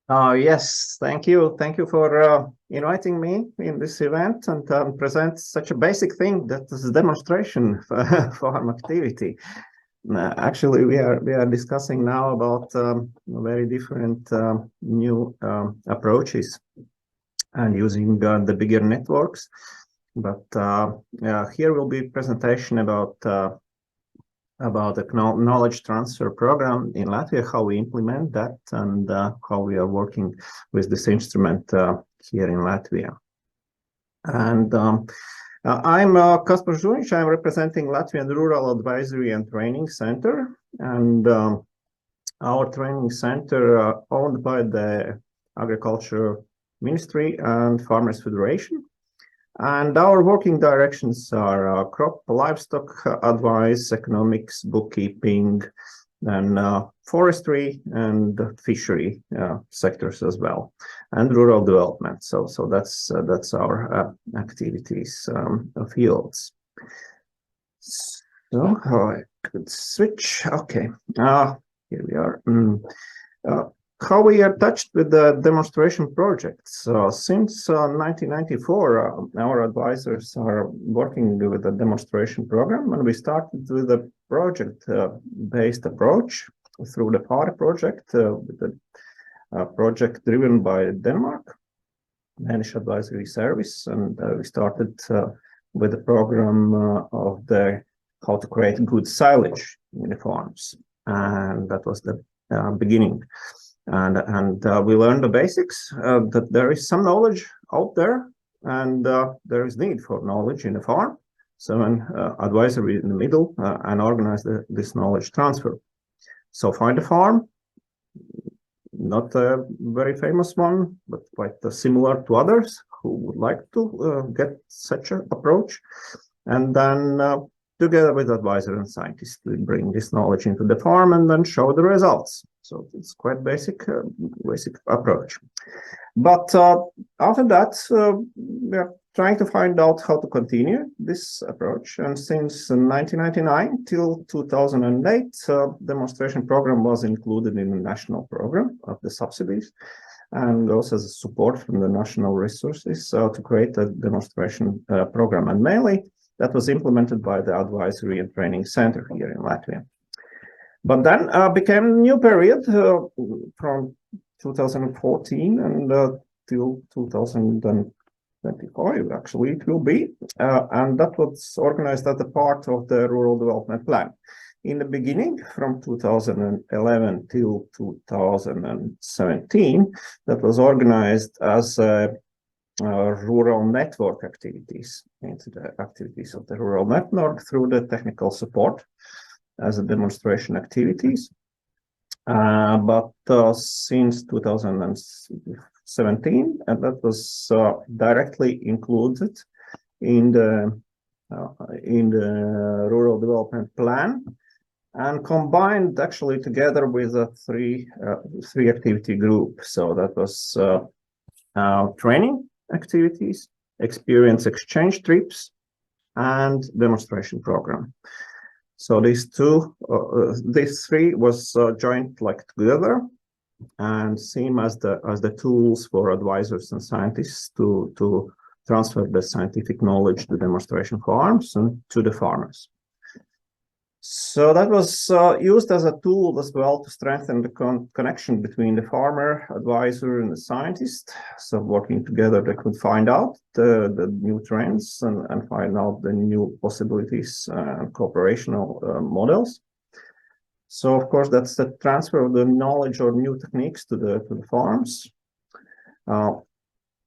Yes, thank you. Thank you for inviting me in this event and present such a basic thing that is a demonstration farm activity. Actually, we are discussing now about very different new approaches and using the bigger networks. But here will be presentation about the knowledge transfer program in Latvia, how we implement that, and how we are working with this instrument here in Latvia. And I'm Kaspars Žūriņš. I'm representing Latvian Rural Advisory and Training Center, and our training center owned by the Agriculture Ministry and Farmers Federation. And our working directions are crop, livestock advice, economics, bookkeeping, and forestry and fishery sectors as well, and rural development. So that's our activities fields. So I could switch. Okay, here we are. How we are touched with the demonstration projects. Since 1994, our advisors are working with the demonstration program, and we started with a project-based approach through the FAR project, with the project driven by Denmark, Danish Advisory Service, and we started with the program of the how to create good silage in the farms, and that was the beginning. And we learned the basics, that there is some knowledge out there, and there is need for knowledge in the farm. So an advisory in the middle and organize this knowledge transfer. So find a farm, not a very famous one, but quite similar to others who would like to get such an approach. And then together with advisor and scientists, we bring this knowledge into the farm and then show the results. So it's quite basic approach. But after that, we are trying to find out how to continue this approach. And since 1999 till 2008, demonstration program was included in the national program of the subsidies, and also as a support from the national resources to create a demonstration program. And mainly that was implemented by the Advisory and Training Center here in Latvia. But then became a new period from 2014 and till 2025, actually it will be. And that was organized as a part of the Rural Development Plan. In the beginning, from 2011 till 2017, that was organized as rural network activities, into the activities of the rural network through the technical support as a demonstration activities. But since 2017, and that was directly included in the rural development plan, and combined actually together with a three activity group. So that was training activities, experience exchange trips, and demonstration program. So these three was joined together and seen as the tools for advisors and scientists to transfer the scientific knowledge to demonstration farms and to the farmers. So that was used as a tool as well to strengthen the connection between the farmer, advisor, and the scientist. So working together, they could find out the new trends and find out the new possibilities and cooperational models. So of course, that's the transfer of the knowledge or new techniques to the farms.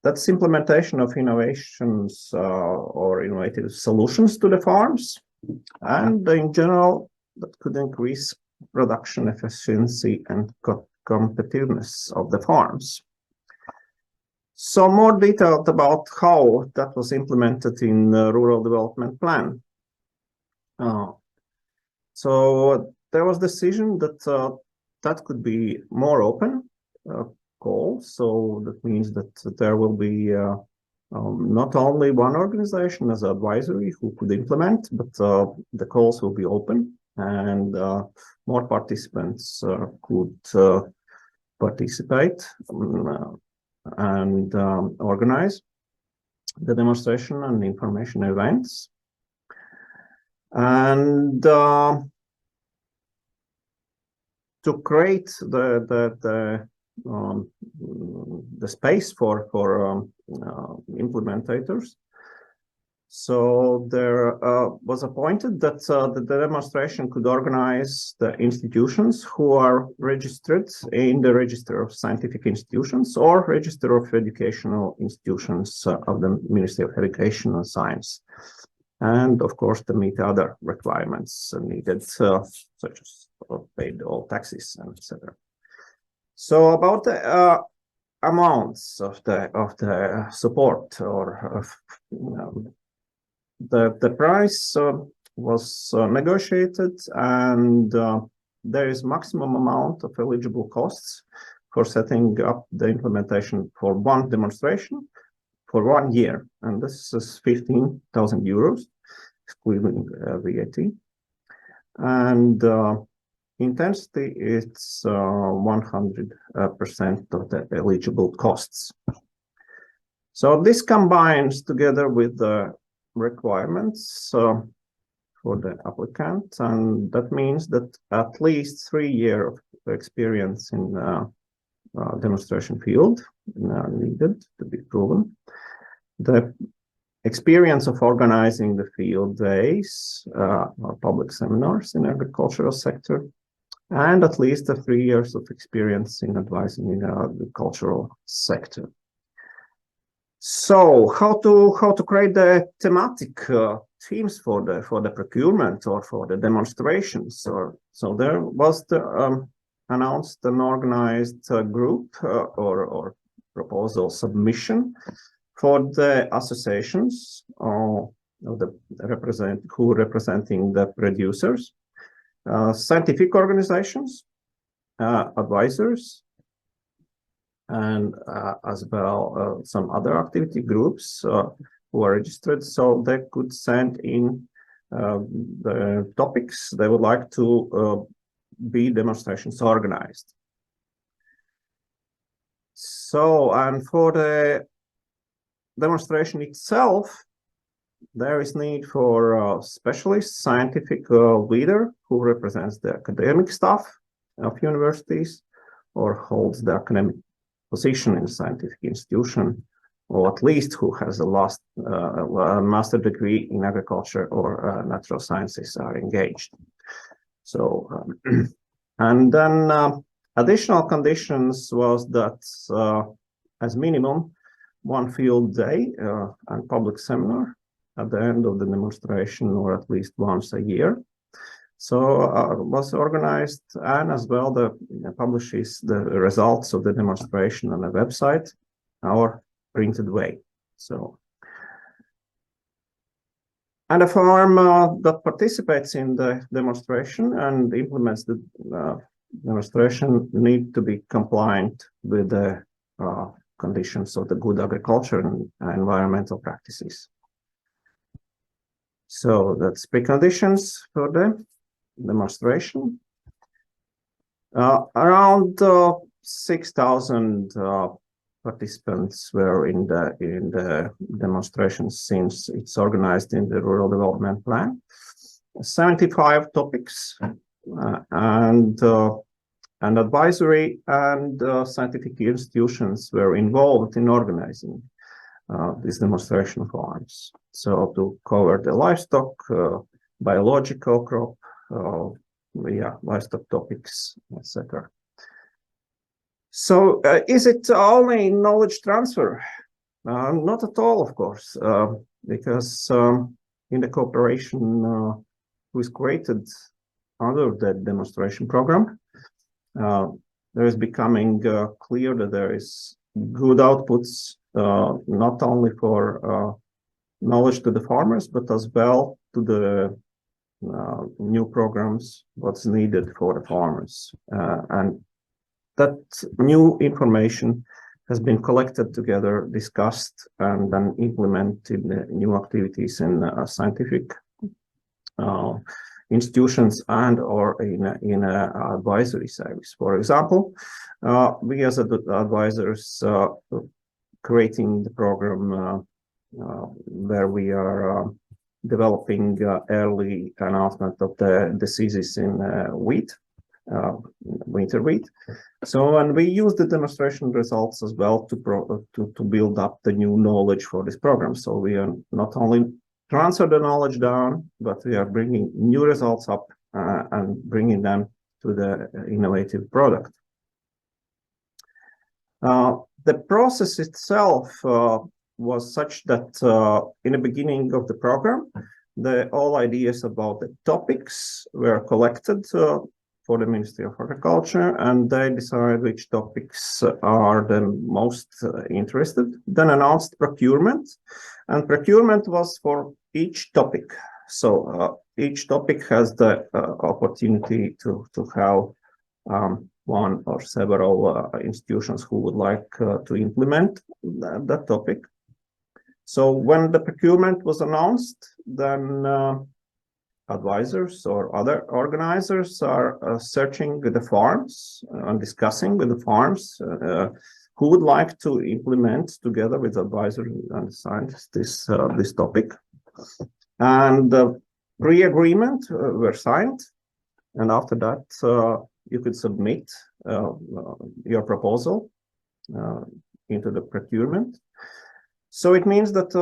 That's implementation of innovations or innovative solutions to the farms. And in general, that could increase production efficiency and competitiveness of the farms. So more detailed about how that was implemented in the Rural Development Plan. So there was decision that that could be more open call. So that means that there will be not only one organization as advisory who could implement, but the calls will be open, and more participants could participate and organize the demonstration and information events. And to create the space for implementators. So there was appointed that the demonstration could organize the institutions who are registered in the Register of Scientific Institutions or Register of Educational Institutions of the Ministry of Education and Science. And of course, to meet other requirements needed, such as paid all taxes and etc. So about the amounts of the support, or the price was negotiated, and there is maximum amount of eligible costs for setting up the implementation for one demonstration for 1 year, and this is 15,000 euros, excluding VAT, and intensity it's 100% of the eligible costs. So this combines together with the requirements for the applicant, and that means that at least 3 years of experience in demonstration field needed to be proven. The experience of organizing the field days or public seminars in agricultural sector, and at least 3 years of experience in advising in the agricultural sector. So how to create the thematic themes for the procurement or for the demonstrations? So there was the announced and organized group or proposal submission for the associations who representing the producers, scientific organizations, advisors, and as well some other activity groups who are registered, so they could send in the topics they would like to be demonstrations organized. So, and for the demonstration itself, there is need for a specialist scientific leader who represents the academic staff of universities or holds the academic position in a scientific institution, or at least who has a master degree in agriculture or natural sciences are engaged. So, and then additional conditions was that as minimum 1 field day and public seminar at the end of the demonstration, or at least once a year. So was organized, and as well publishes the results of the demonstration on a website or printed way. So, and a farm that participates in the demonstration and implements the demonstration need to be compliant with the conditions of the good agriculture and environmental practices. So that's preconditions for the demonstration. Around 6,000 participants were in the demonstration, since it's organized in the Rural Development Plan. 75 topics and advisory and scientific institutions were involved in organizing these demonstration farms. So to cover the livestock, biological crop, livestock topics, etc. So is it only knowledge transfer? Not at all, of course, because in the cooperation was created under the demonstration program, there is becoming clear that there is good outputs, not only for knowledge to the farmers, but as well to the new programs, what's needed for the farmers. And that new information has been collected together, discussed, and then implemented new activities in scientific institutions and or in a advisory service. For example, we as advisors creating the program where we are developing early announcement of the diseases in wheat, winter wheat. So, and we use the demonstration results as well to build up the new knowledge for this program. So we are not only transfer the knowledge down, but we are bringing new results up and bringing them to the innovative product. The process itself was such that in the beginning of the program, all ideas about the topics were collected for the Ministry of Horticulture, and they decide which topics are the most interested. Then announced procurement, and procurement was for each topic. So each topic has the opportunity to have one or several institutions who would like to implement that topic. So when the procurement was announced, then advisors or other organizers are searching the farms and discussing with the farms who would like to implement together with advisors and scientists this topic. And pre-agreement were signed, and after that you could submit your proposal into the procurement. So it means that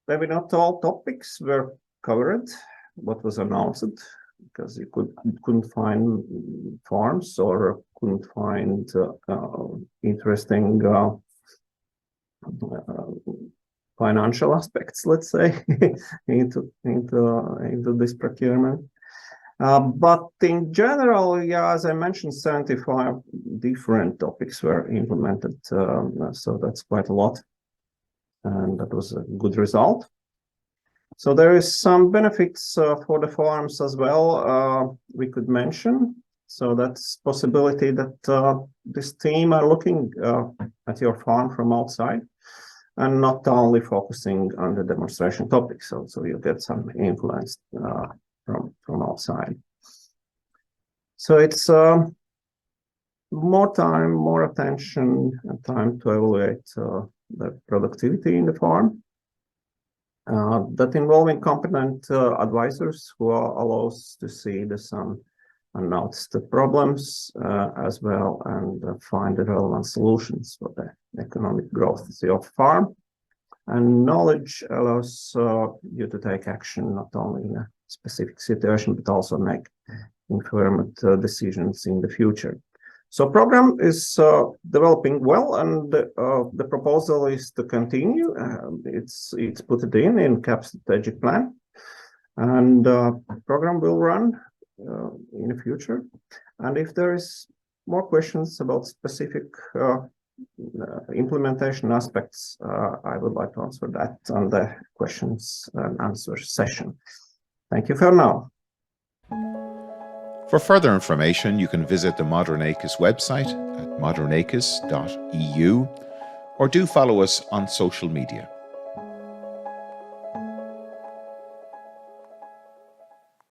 maybe not all topics were covered, what was announced, because you couldn't find farms or couldn't find interesting financial aspects, let's say, into this procurement. But in general, yeah, as I mentioned, 75 different topics were implemented, so that's quite a lot, and that was a good result. So there is some benefits for the farms as well we could mention. So that's possibility that this team are looking at your farm from outside and not only focusing on the demonstration topics. So you get some influence from outside. So it's more time, more attention, and time to evaluate the productivity in the farm. That involving competent advisors who allows to see some unnoticed problems as well and find the relevant solutions for the economic growth of your farm. And knowledge allows you to take action not only in a specific situation but also make informed decisions in the future. So program is developing well, and the proposal is to continue. It's put it in CAP strategic plan, and program will run in the future. And if there is more questions about specific implementation aspects, I would like to answer that on the questions and answers session. Thank you for now. For further information, you can visit the modernAKIS website at modernakis.eu or do follow us on social media.